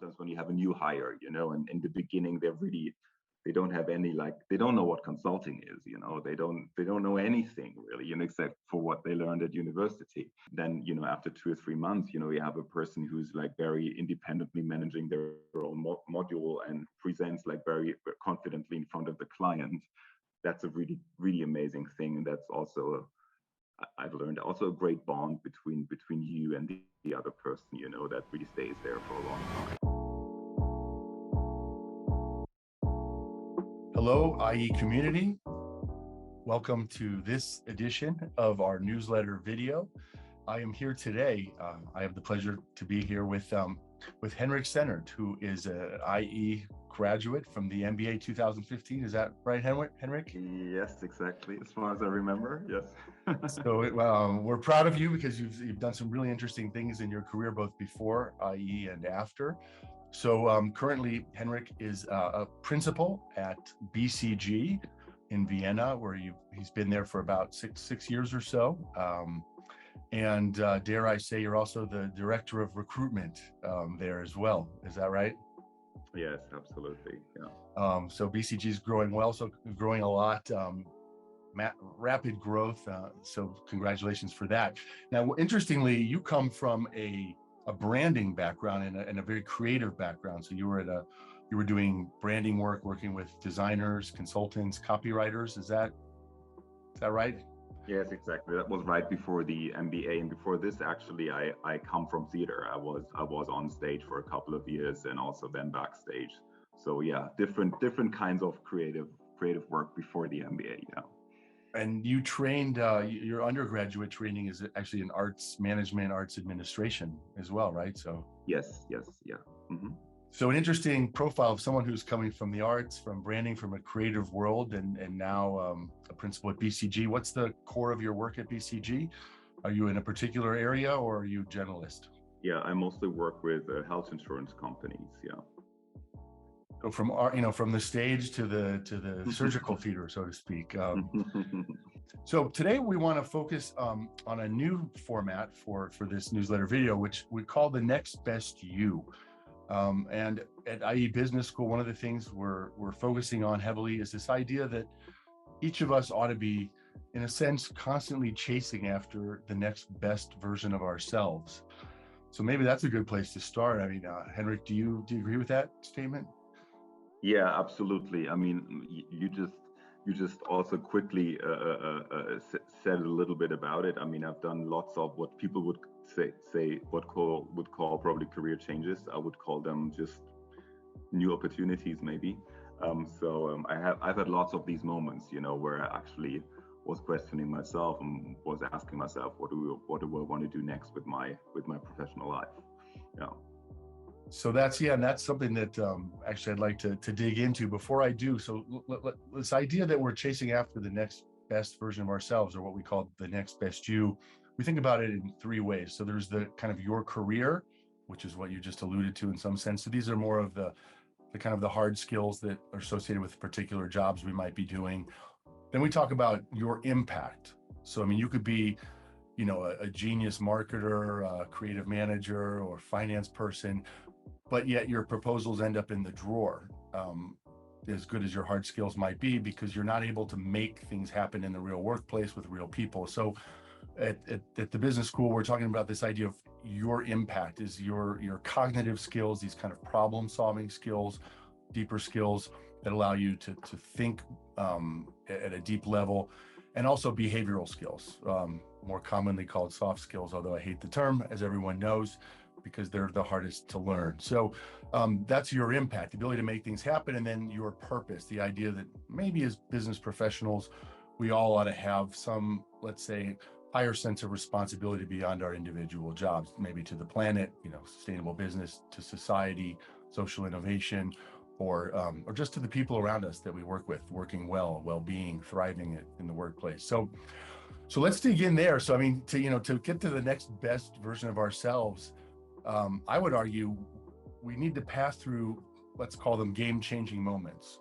sometimes when you have a new hire, and in the beginning they don't have any, like, they don't know what consulting is, they don't know anything really, except for what they learned at university. Then, after 2 or 3 months, you have a person who's like very independently managing their own module and presents like very confidently in front of the client. That's a really, really amazing thing. And that's also, I've learned, also a great bond between you and the other person, that really stays there for a long time. Hello, IE community. Welcome to this edition of our newsletter video. I am here today. I have the pleasure to be here with Henrik Sehnert, who is an IE graduate from the IMBA 2015. Is that right, Henrik? Yes, exactly. As far as I remember, yes. So we're proud of you because you've done some really interesting things in your career, both before IE and after. So currently, Henrik is a principal at BCG in Vienna, where he's been there for about six years or so. And dare I say, you're also the director of recruitment there as well. Is that right? Yes, absolutely. Yeah. So BCG is growing well, so growing a lot, rapid growth. So congratulations for that. Now, interestingly, you come from a branding background and a very creative background. So you were doing branding work, working with designers, consultants, copywriters. Is that right? Yes, exactly. That was right before the MBA, and before this, actually, I come from theater. I was on stage for a couple of years, and also then backstage. So yeah, different kinds of creative work before the MBA. Yeah. And you trained, your undergraduate training is actually in arts management, arts administration as well, right? So yes, yeah. Mm-hmm. So an interesting profile of someone who's coming from the arts, from branding, from a creative world, and now a principal at BCG. What's the core of your work at BCG? Are you in a particular area, or are you generalist? Yeah, I mostly work with health insurance companies. Yeah. So from the stage to the surgical theater, so to speak. So today we want to focus on a new format for this newsletter video, which we call the Next Best You. And at IE Business School, one of the things we're focusing on heavily is this idea that each of us ought to be, in a sense, constantly chasing after the next best version of ourselves. So maybe that's a good place to start. I mean, Henrik, do you agree with that statement? Yeah, absolutely. I mean, you just also quickly said a little bit about it. I mean, I've done lots of what people would would call probably career changes. I would call them just new opportunities, maybe. I've had lots of these moments, where I actually was questioning myself and was asking myself, what do I want to do next with my professional life? Yeah. So that's something that actually I'd like to dig into. Before I do, so this idea that we're chasing after the next best version of ourselves, or what we call the next best you, we think about it in three ways. So there's the kind of your career, which is what you just alluded to in some sense. So these are more of the kind of the hard skills that are associated with particular jobs we might be doing. Then we talk about your impact. So I mean, you could be, a genius marketer, a creative manager, or finance person, but yet your proposals end up in the drawer, as good as your hard skills might be, because you're not able to make things happen in the real workplace with real people. So at the business school, we're talking about this idea of your impact is your cognitive skills, these kind of problem solving skills, deeper skills that allow you to think at a deep level, and also behavioral skills, more commonly called soft skills, although I hate the term, as everyone knows, because they're the hardest to learn. So that's your impact, the ability to make things happen, and then your purpose, the idea that maybe as business professionals, we all ought to have some, let's say, higher sense of responsibility beyond our individual jobs, maybe to the planet, sustainable business, to society, social innovation, or just to the people around us that we work with, working well-being, thriving in the workplace. So let's dig in there. So I mean, to get to the next best version of ourselves, I would argue we need to pass through, let's call them game-changing moments,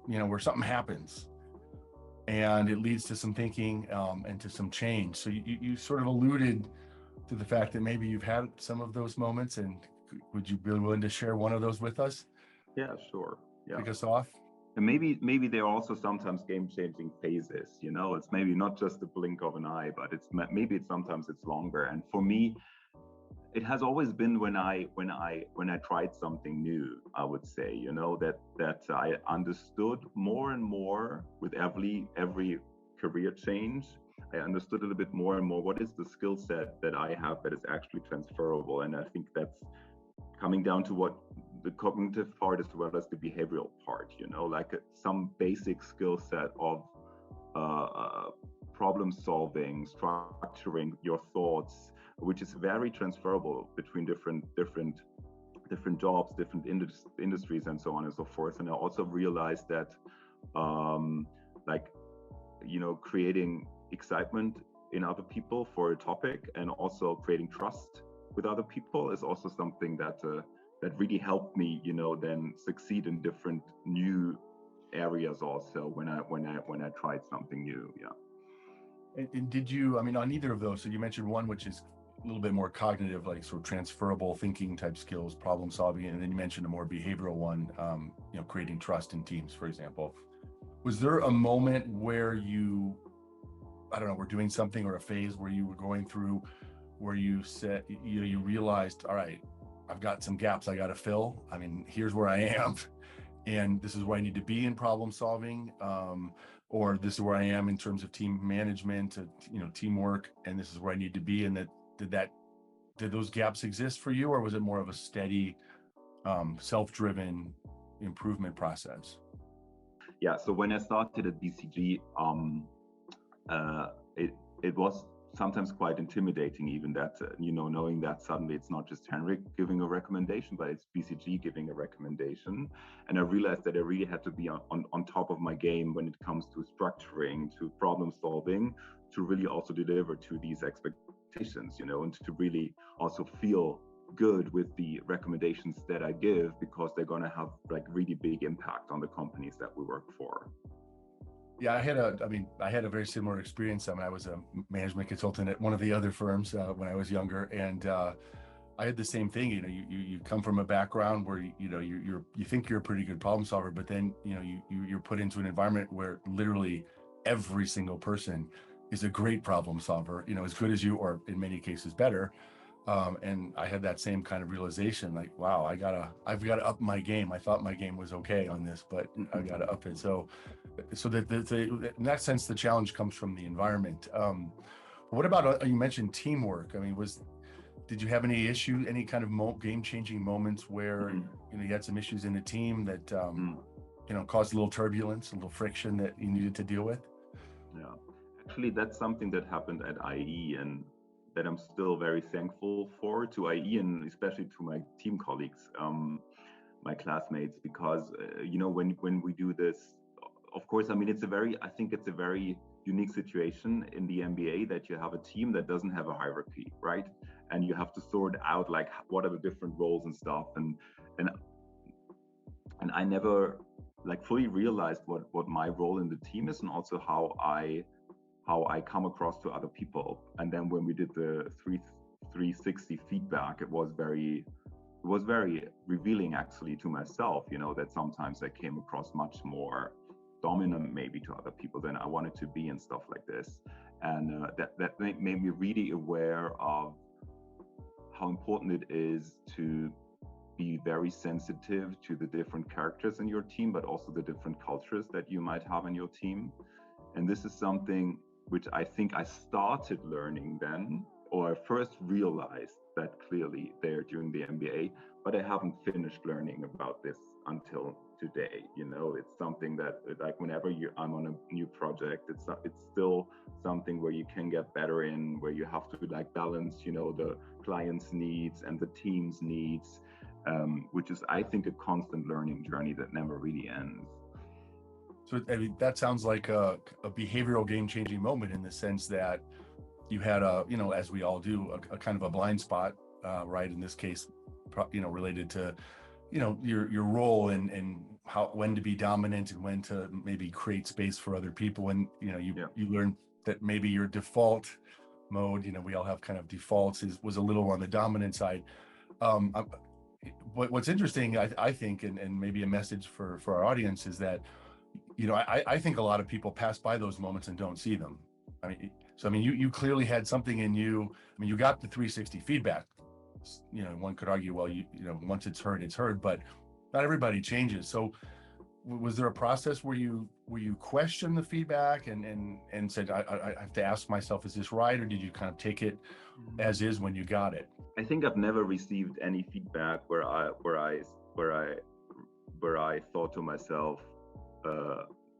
where something happens and it leads to some thinking and to some change. So you sort of alluded to the fact that maybe you've had some of those moments, and Would you be willing to share one of those with us? Yeah, sure. Yeah. Kick us off. And maybe there are also sometimes game-changing phases. It's maybe not just the blink of an eye, but maybe sometimes it's longer. And for me, it has always been when I tried something new. I would say, that I understood more and more with every career change. I understood a little bit more and more what is the skill set that I have that is actually transferable. And I think that's coming down to what the cognitive part as well as the behavioral part, like some basic skill set of problem solving, structuring your thoughts, which is very transferable between different jobs, different industries, and so on and so forth. And I also realized that, creating excitement in other people for a topic and also creating trust with other people is also something that really helped me, then succeed in different new areas also when I tried something new. Yeah. And did you, on either of those, so you mentioned one which is a little bit more cognitive, like sort of transferable thinking type skills, problem solving, and then you mentioned a more behavioral one, creating trust in teams, for example. Was there a moment where you, I don't know, were doing something, or a phase where you were going through where you said, you realized, all right, I've got some gaps I got to fill. Here's where I am, and this is where I need to be in problem solving, or this is where I am in terms of team management, teamwork, and this is where I need to be. And did those gaps exist for you, or was it more of a steady, self-driven improvement process? Yeah. So when I started at BCG, it was sometimes quite intimidating, even that, knowing that suddenly it's not just Henrik giving a recommendation, but it's BCG giving a recommendation. And I realized that I really had to be on top of my game when it comes to structuring, to problem solving, to really also deliver to these expectations, and to really also feel good with the recommendations that I give, because they're going to have like really big impact on the companies that we work for. Yeah, I had a very similar experience. I was a management consultant at one of the other firms when I was younger, and I had the same thing. You come from a background where you think you're a pretty good problem solver, but then you're put into an environment where literally every single person is a great problem solver, as good as you, or in many cases better. And I had that same kind of realization, like, wow, I've got to up my game. I thought my game was okay on this, but I got to up it. So that in that sense, the challenge comes from the environment. What about, you mentioned teamwork. Did you have any kind of game-changing moments where you had some issues in the team that caused a little turbulence, a little friction that you needed to deal with? Yeah, actually, that's something that happened at IE, and that I'm still very thankful to IE, and especially to my team colleagues, my classmates, because when we do this, of course, I think it's a very unique situation in the MBA that you have a team that doesn't have a hierarchy, right? And you have to sort out like what are the different roles and stuff, and I never like fully realized what my role in the team is, and also how I come across to other people. And then when we did the 360 feedback, it was very revealing actually to myself, that sometimes I came across much more dominant maybe to other people than I wanted to be and stuff like this. And that made me really aware of how important it is to be very sensitive to the different characters in your team, but also the different cultures that you might have in your team. And this is something which I think I started learning then, or I first realized that clearly there during the MBA, but I haven't finished learning about this until today. It's something that, like, whenever I'm on a new project, it's still something where you can get better in, where you have to like balance, the client's needs and the team's needs, which is, I think, a constant learning journey that never really ends. So that sounds like a behavioral game-changing moment, in the sense that you had as we all do, a kind of a blind spot, right? In this case, related to, your role and when to be dominant and when to maybe create space for other people. And, you learned that maybe your default mode, we all have kind of defaults, was a little on the dominant side. what's interesting, I think, and maybe a message for our audience is that, I think a lot of people pass by those moments and don't see them. I mean, you clearly had something in you. I mean, you got the 360 feedback. One could argue, well, once it's heard, but not everybody changes. So was there a process where you questioned the feedback and said, I have to ask myself, is this right? Or did you kind of take it as is when you got it? I think I've never received any feedback where I thought to myself,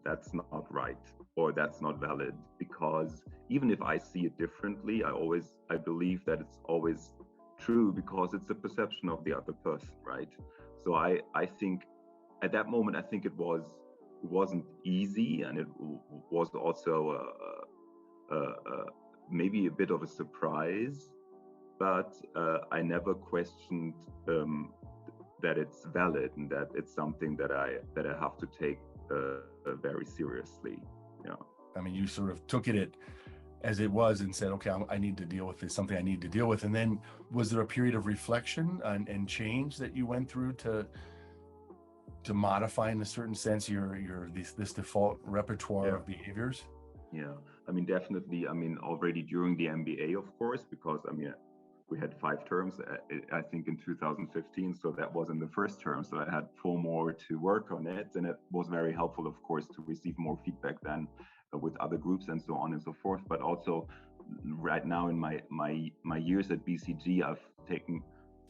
that's not right or that's not valid, because even if I see it differently, I believe that it's always true, because it's the perception of the other person, right? So I think at that moment, I think it wasn't easy, and it was also maybe a bit of a surprise, but I never questioned that it's valid and that it's something that I have to take very seriously. Yeah. I mean, you sort of took it as it was and said, okay, I need to deal with this, something I need to deal with. And then was there a period of reflection and change that you went through to modify, in a certain sense, this default repertoire of behaviors? Yeah, I mean, definitely. I mean, already during the MBA, of course, because we had 5 terms, I think, in 2015. So that was in the first term. So I had 4 more to work on it. And it was very helpful, of course, to receive more feedback than with other groups and so on and so forth. But also right now in my years at BCG, I've taken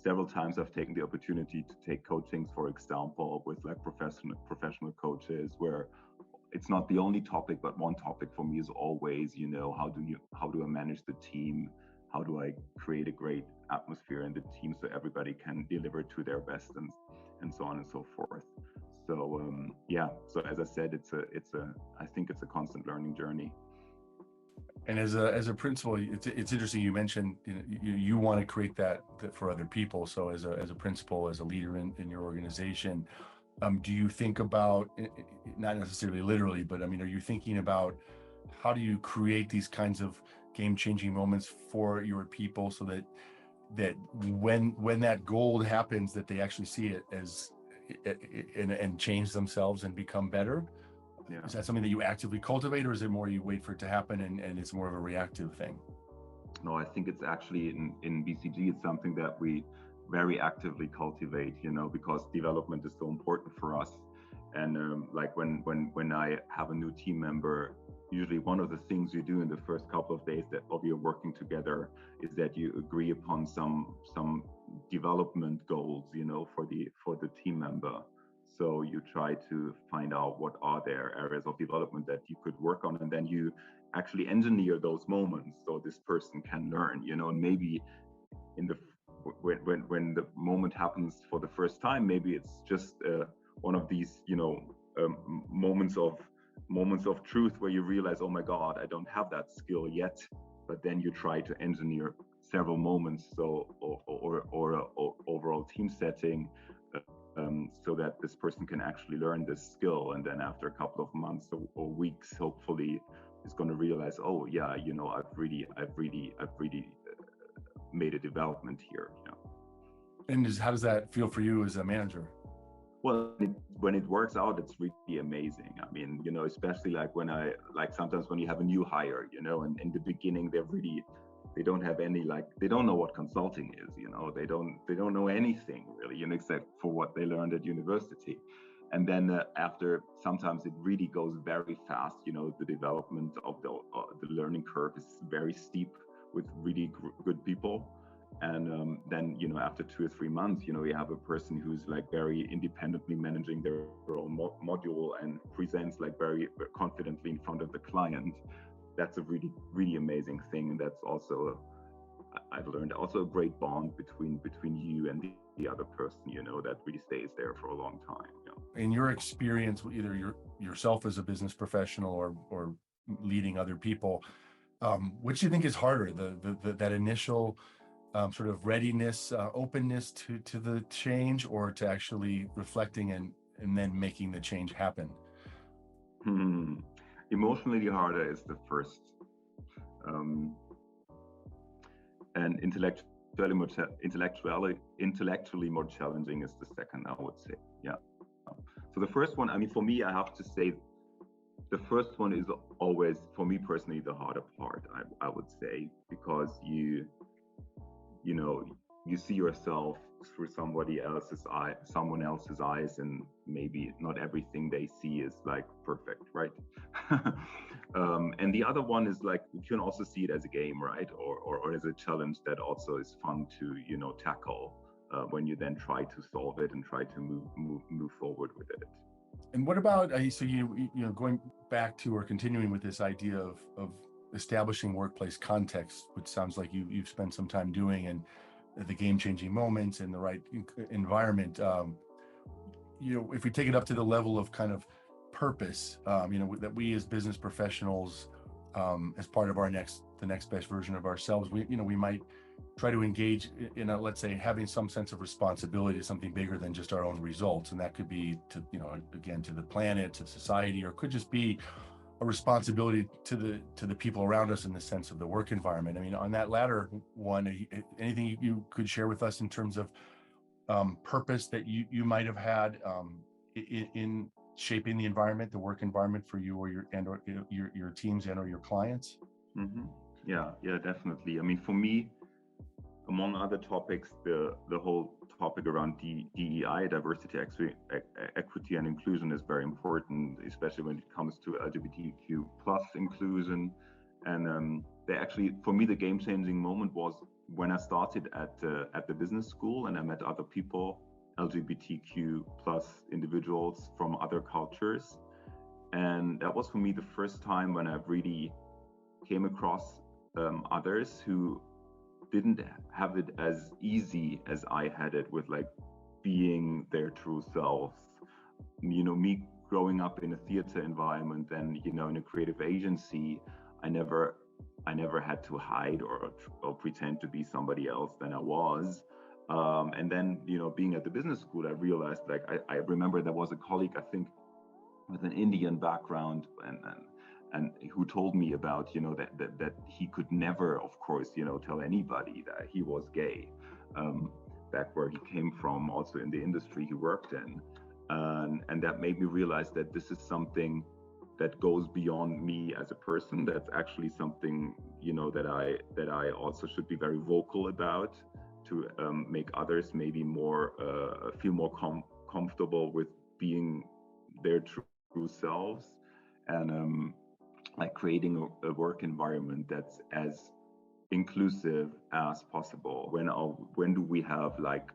the opportunity to take coachings, for example, with like professional coaches, where it's not the only topic, but one topic for me is always, how do I manage the team? How do I create a great atmosphere in the team so everybody can deliver to their best, and so on and so forth. So so as I said, I think it's a constant learning journey. And as a principal, it's interesting. You mentioned you want to create that for other people. So as a principal, as a leader in your organization, do you think about, not necessarily literally, but I mean, are you thinking about how do you create these kinds of game-changing moments for your people so that when that goal happens, that they actually see it as and change themselves and become better? Yeah. Is that something that you actively cultivate, or is it more you wait for it to happen and it's more of a reactive thing? No, I think it's actually in BCG, it's something that we very actively cultivate, because development is so important for us. And like when I have a new team member, usually one of the things you do in the first couple of days of your working together is that you agree upon some development goals, for the team member. So you try to find out what are their areas of development that you could work on, and then you actually engineer those moments so this person can learn, and maybe when the moment happens for the first time, maybe it's just one of these, moments of truth where you realize, oh my God, I don't have that skill yet. But then you try to engineer several moments, or overall team setting, so that this person can actually learn this skill. And then after a couple of months or weeks, hopefully, is going to realize, oh yeah, I've really made a development here. And how does that feel for you as a manager? Well, when it works out, it's really amazing. I mean, especially like sometimes when you have a new hire, and in the beginning they don't have any, they don't know what consulting is, they don't know anything really, except for what they learned at university. And then after, sometimes it really goes very fast. The development of the learning curve is very steep with really good people. And then, after 2 or 3 months, you have a person who's very independently managing their own module and presents very confidently in front of the client. That's a really, really amazing thing. And that's also, I've learned, also a great bond between you and the other person, that really stays there for a long time. In your experience, either yourself as a business professional or leading other people, which do you think is harder, that initial sort of readiness, openness to the change, or to actually reflecting and then making the change happen? Emotionally harder is the first, and intellectually intellectually more challenging is the second, I would say. Yeah. So the first one, I mean, for me, I have to say, the first one is always, for me personally, the harder part. I would say, because you see yourself through someone else's eyes, and maybe not everything they see is like perfect, right? And the other one is like, you can also see it as a game, right? Or as a challenge that also is fun to, tackle when you then try to solve it and try to move forward with it. And what about, so going back to, or continuing with this idea of establishing workplace context, which sounds like you've spent some time doing, and the game-changing moments and the right environment. If we take it up to the level of kind of purpose, that we as business professionals, as part of the next best version of ourselves, we might try to engage in let's say, having some sense of responsibility to something bigger than just our own results. And that could be to, again, to the planet, to society, or it could just be a responsibility to the people around us in the sense of the work environment. I mean, on that latter one, anything you could share with us in terms of purpose that you might have had in shaping the environment, the work environment for you or your teams and or your clients? Mm-hmm. Yeah, definitely. I mean, for me, among other topics, the whole topic around DEI, diversity, equity, and inclusion is very important, especially when it comes to LGBTQ plus inclusion. And for me, the game-changing moment was when I started at the business school, and I met other people, LGBTQ plus individuals from other cultures. And that was for me the first time when I really came across others who didn't have it as easy as I had it with like being their true selves. Me growing up in a theater environment and in a creative agency, I never had to hide or pretend to be somebody else than I was. And then being at the business school, I realized, like, I remember there was a colleague, I think, with an Indian background, and who told me about that he could never, of course, tell anybody that he was gay, back where he came from, also in the industry he worked in, and that made me realize that this is something that goes beyond me as a person. That's actually something that I also should be very vocal about, to make others maybe more feel more comfortable with being their true selves, and like creating a work environment that's as inclusive as possible. When do we have like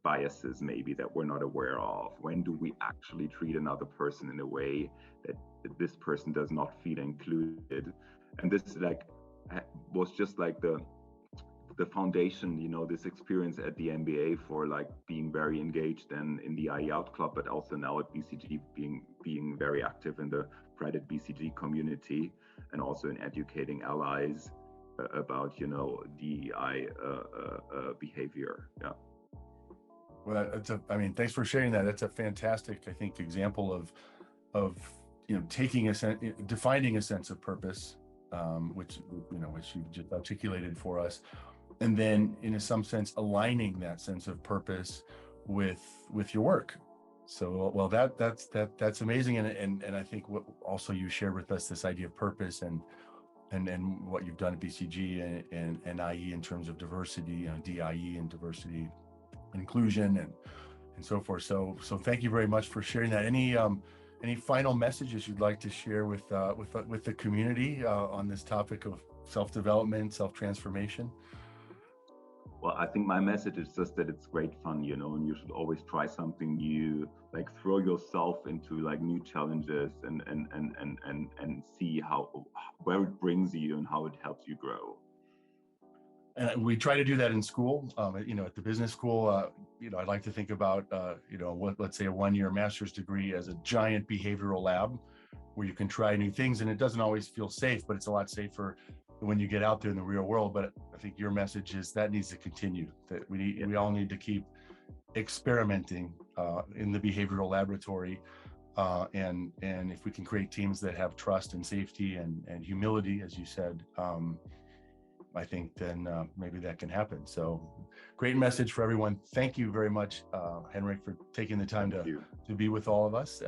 biases maybe that we're not aware of? When do we actually treat another person in a way that this person does not feel included? And this was just like the foundation, this experience at the IMBA for like being very engaged and in the IE Out Club, but also now at BCG being very active in the credit BCG community, and also in educating allies about DEI behavior. Yeah. Well, thanks for sharing that. That's a fantastic, I think, example of defining a sense of purpose, which you just articulated for us, and then in some sense aligning that sense of purpose with your work. So, well, that's amazing, and I think what also you shared with us, this idea of purpose and what you've done at BCG and IE in terms of diversity, DIE and diversity, inclusion, and so forth. So thank you very much for sharing that. Any final messages you'd like to share with the community on this topic of self-development, self-transformation? Well, I think my message is just that it's great fun, and you should always try something new, like throw yourself into like new challenges and see where it brings you and how it helps you grow. And we try to do that in school, at the business school. I'd like to think about, let's say a one-year master's degree as a giant behavioral lab where you can try new things, and it doesn't always feel safe, but it's a lot safer when you get out there in the real world. But I think your message is that needs to continue, that we all need to keep experimenting in the behavioral laboratory, and if we can create teams that have trust and safety and humility, as you said, I think then maybe that can happen. So great message for everyone. Thank you very much, Henrik, for taking the time to be with all of us.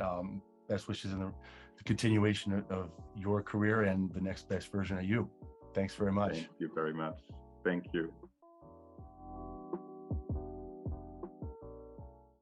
Best wishes in the continuation of your career and the next best version of you. Thanks very much. Thank you very much. Thank you.